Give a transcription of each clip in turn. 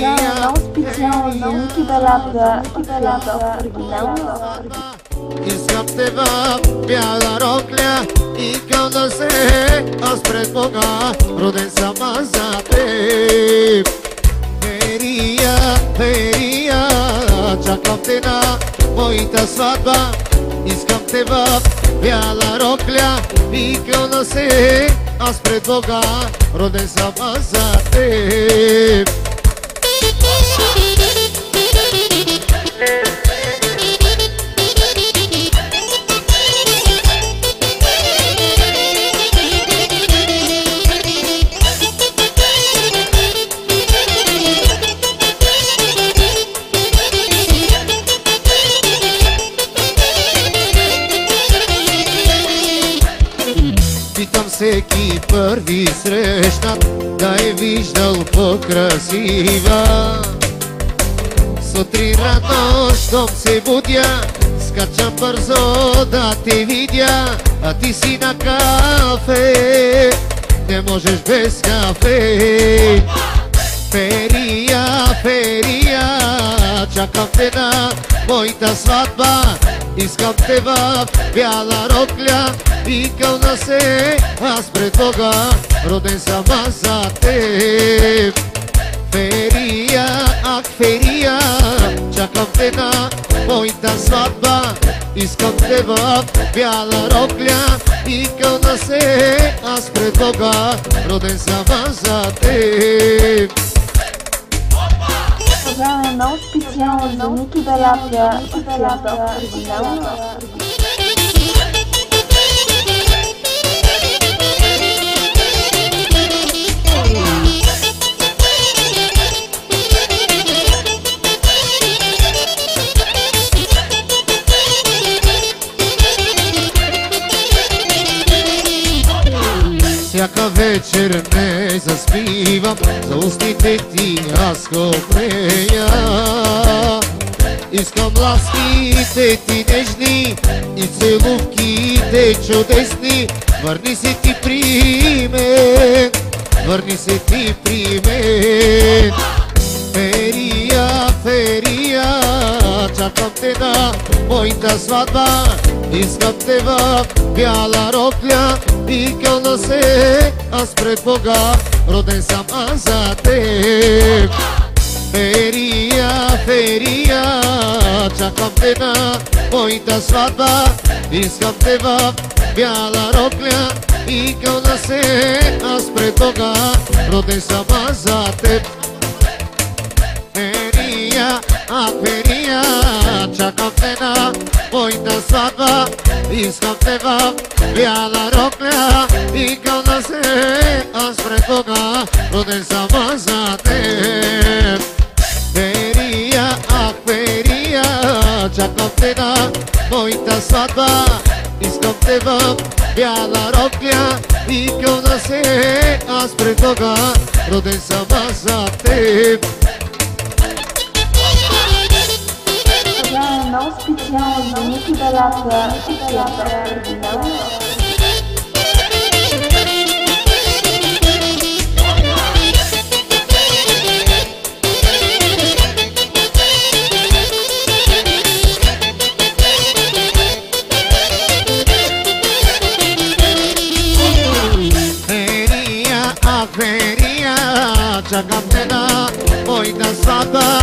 Продължаваме много специално за Ники Белата оригинално. Искам те в бяла рокля и към да се аз пред Бога, роден съм аз за теб. Ферия, ферия, чакам те на моята сватба. Искам те в бяла рокля и към да се аз пред Бога, роден съм аз за теб. Питам всеки първи срещнат да е виждал по-красива. Сутрин рано, щом се будя, скачам бързо да те видя, а ти си на кафе, не можеш без кафе. Ферия, ферия, чакам те на моята сватба. Искам те в бяла рокля и кълна се аз пред Бога, роден съм аз за теб. Ферия, ах ферия, чакам те на моята сватба. Искам те в бяла рокля и кълна се аз пред Бога, роден съм аз за теб. Продължаваме много специално за Ники Белата оригинално. Всяка вечер не заспивам, за устните ти аз копрея. Искам ласките ти нежни и целувките чудесни. Върни се ти при мен, върни се ти при мен. Ферия, ферия, чакам те на моята сватба. Искам те в бяла рокля и кълна се аз пред Бога, роден съм аз за теб. Ферия, ферия, чакам те на моята сватба. Искам те в бяла рокля и кълна се аз пред Бога, роден съм аз за теб. Ферия, ах ферия, чакам те на моята сватба. Искам те в бяла рокля и кълна се аз пред Бога, роден съм аз за теб. Ферия, ах ферия, чакам те на моята сватба. Искам те в бяла рокля и кълна се аз пред Бога, роден съм аз за теб. Много специално за Ники Белата оригинално. Ферия, ах ферия, чакам те на моята сватба.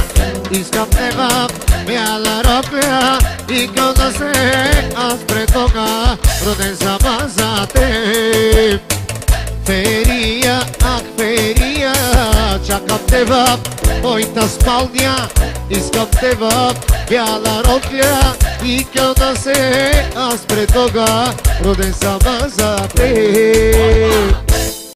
Искам те в бяла рокля и кълна се аз пред Бога, роден съм аз за теб. Ферия, ах ферия, чакам те в моята спалня. Искам те в бяла рокля и кълна се аз пред Бога, роден съм аз за теб.